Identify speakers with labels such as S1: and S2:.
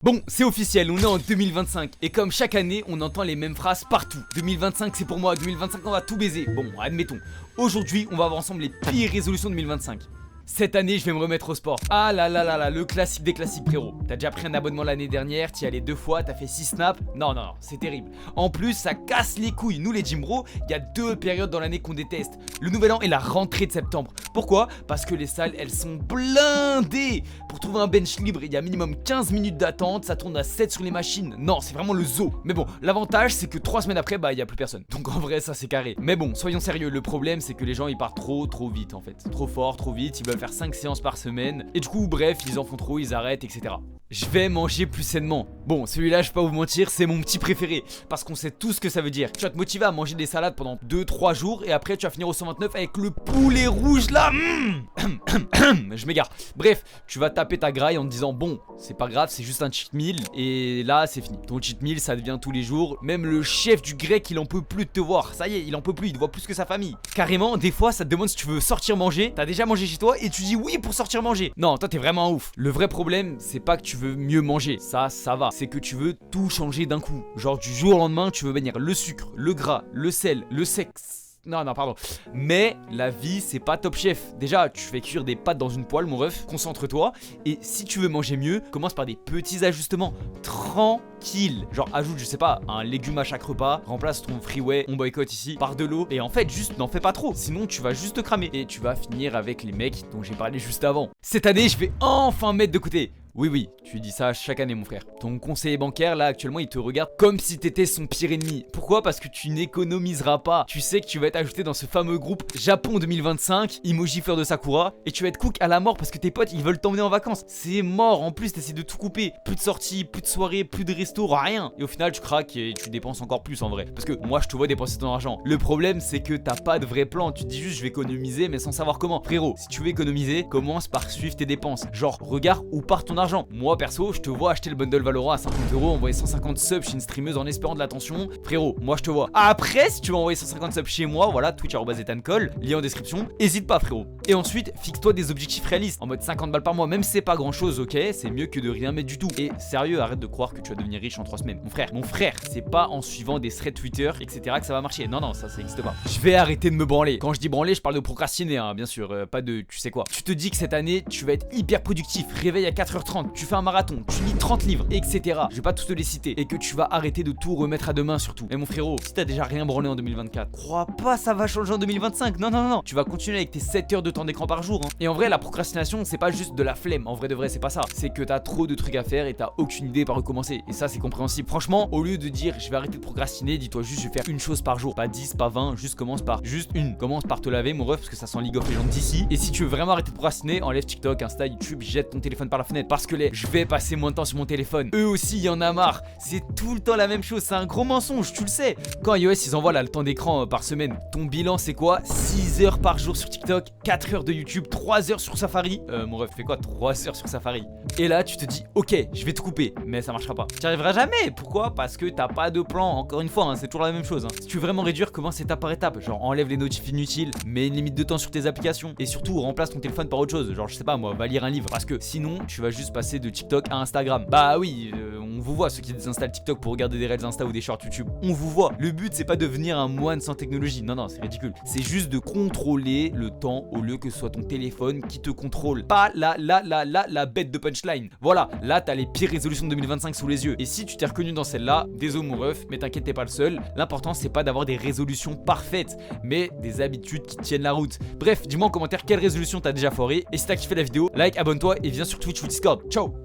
S1: Bon, c'est officiel, on est en 2025 et comme chaque année, on entend les mêmes phrases partout. 2025 c'est pour moi, 2025 on va tout baiser. Bon, admettons. Aujourd'hui, on va voir ensemble les pires résolutions 2025. Cette année, je vais me remettre au sport. Ah là là là là, le classique des classiques, frérot. T'as déjà pris un abonnement l'année dernière, t'y allais 2 fois, t'as fait 6 snaps. Non, non, non, c'est terrible. En plus, ça casse les couilles. Nous, les gym bros, il y a 2 périodes dans l'année qu'on déteste. Le nouvel an et la rentrée de septembre. Pourquoi? Parce que les salles, elles sont blindées. Pour trouver un bench libre, il y a minimum 15 minutes d'attente. Ça tourne à 7 sur les machines. Non, c'est vraiment le zoo. Mais bon, l'avantage, c'est que 3 semaines après, bah, il y a plus personne. Donc en vrai, ça, c'est carré. Mais bon, soyons sérieux. Le problème, c'est que les gens, ils partent trop vite, en fait. Trop fort, trop vite. Ils veulent faire 5 séances par semaine et du coup bref ils en font trop, ils arrêtent, etc. Je vais manger plus sainement. Bon, celui-là, je vais pas vous mentir, c'est mon petit préféré parce qu'on sait tout ce que ça veut dire. Tu vas te motiver à manger des salades pendant 2-3 jours et après tu vas finir au 129 avec le poulet rouge là. Je m'égare. Bref, tu vas taper ta graille en te disant bon, c'est pas grave, c'est juste un cheat meal et là c'est fini. Ton cheat meal ça devient tous les jours. Même le chef du grec il en peut plus de te voir. Ça y est, il en peut plus, il te voit plus que sa famille. Carrément, des fois ça te demande si tu veux sortir manger. T'as déjà mangé chez toi et tu dis oui pour sortir manger. Non, toi t'es vraiment un ouf. Le vrai problème c'est pas que tu veux mieux manger, ça va. C'est que tu veux tout changer d'un coup. Genre du jour au lendemain tu veux bannir le sucre, le gras, le sel, le sexe. Non, pardon. Mais la vie, c'est pas Top Chef. Déjà, tu fais cuire des pâtes dans une poêle, mon ref. Concentre-toi. Et si tu veux manger mieux, commence par des petits ajustements. Tranquille. Genre, ajoute, je sais pas, un légume à chaque repas. Remplace ton freeway, on boycotte ici, par de l'eau. Et en fait, juste, n'en fais pas trop. Sinon, tu vas juste te cramer. Et tu vas finir avec les mecs dont j'ai parlé juste avant. Cette année, je vais enfin mettre de côté. Oui, tu dis ça chaque année mon frère. Ton conseiller bancaire là actuellement il te regarde comme si t'étais son pire ennemi. Pourquoi? Parce que tu n'économiseras pas. Tu sais que tu vas être ajouté dans ce fameux groupe Japon 2025, emoji fleur de Sakura, et tu vas être cook à la mort parce que tes potes ils veulent t'emmener en vacances. C'est mort, en plus t'essaies de tout couper. Plus de sorties, plus de soirées, plus de resto, rien. Et au final tu craques et tu dépenses encore plus en vrai. Parce que moi je te vois dépenser ton argent. Le problème c'est que t'as pas de vrai plan. Tu te dis juste je vais économiser mais sans savoir comment. Frérot, si tu veux économiser, commence par suivre tes dépenses. Genre regarde où part ton argent. Moi perso, je te vois acheter le bundle Valorant à 50 €, envoyer 150 subs chez une streameuse en espérant de l'attention. Frérot, moi je te vois. Après, si tu veux envoyer 150 subs chez moi, voilà, twitch@etancol, lien en description, hésite pas frérot. Et ensuite, fixe-toi des objectifs réalistes, en mode 50 balles par mois, même si c'est pas grand chose, ok, c'est mieux que de rien mettre du tout. Et sérieux, arrête de croire que tu vas devenir riche en 3 semaines. Mon frère, c'est pas en suivant des threads Twitter, etc. que ça va marcher. Non, ça n'existe pas. Je vais arrêter de me branler. Quand je dis branler, je parle de procrastiner, hein, bien sûr, pas de tu sais quoi. Tu te dis que cette année, tu vas être hyper productif, réveil à 4h30, tu fais un marathon, tu lis 30 livres, etc. Je vais pas tous te les citer. Et que tu vas arrêter de tout remettre à demain surtout. Mais mon frérot, si t'as déjà rien branlé en 2024, crois pas ça va changer en 2025. Non. Tu vas continuer avec tes 7 heures de temps d'écran par jour. Hein. Et en vrai, la procrastination, c'est pas juste de la flemme. En vrai de vrai, c'est pas ça. C'est que t'as trop de trucs à faire et t'as aucune idée par où commencer. Et ça, c'est compréhensible. Franchement, au lieu de dire je vais arrêter de procrastiner, dis-toi juste je vais faire une chose par jour. Pas 10, pas 20, juste commence par juste une. Commence par te laver, mon ref, parce que ça sent League of Legends d'ici. Et si tu veux vraiment arrêter de procrastiner, enlève TikTok, Insta, YouTube, jette ton téléphone par la fenêtre. Parce que je vais passer moins de temps sur mon téléphone. Eux aussi, il y en a marre. C'est tout le temps la même chose. C'est un gros mensonge, tu le sais. Quand iOS, ils envoient là le temps d'écran par semaine, ton bilan, c'est quoi? 6 heures par jour sur TikTok, 4 heures de YouTube, 3 heures sur Safari. Mon ref, fait quoi? 3 heures sur Safari. Et là, tu te dis, ok, je vais te couper. Mais ça marchera pas. Tu n'y arriveras jamais. Pourquoi? Parce que t'as pas de plan. Encore une fois, hein, c'est toujours la même chose. Hein. Si tu veux vraiment réduire, commence étape par étape. Genre, enlève les notifs inutiles, mets une limite de temps sur tes applications. Et surtout, remplace ton téléphone par autre chose. Genre, je sais pas, moi, va lire un livre. Parce que sinon, tu vas juste passer de TikTok à Instagram. Bah oui, on vous voit ceux qui désinstallent TikTok pour regarder des Reels Insta ou des shorts YouTube. On vous voit. Le but c'est pas de devenir un moine sans technologie. Non, c'est ridicule. C'est juste de contrôler le temps au lieu que ce soit ton téléphone qui te contrôle. Pas la bête de punchline. Voilà, là t'as les pires résolutions de 2025 sous les yeux. Et si tu t'es reconnu dans celle-là, désolé mon ref, mais t'inquiète, t'es pas le seul. L'important c'est pas d'avoir des résolutions parfaites, mais des habitudes qui tiennent la route. Bref, dis-moi en commentaire quelle résolution t'as déjà foiré. Et si t'as kiffé la vidéo, like, abonne-toi et viens sur Twitch ou Discord. Ciao.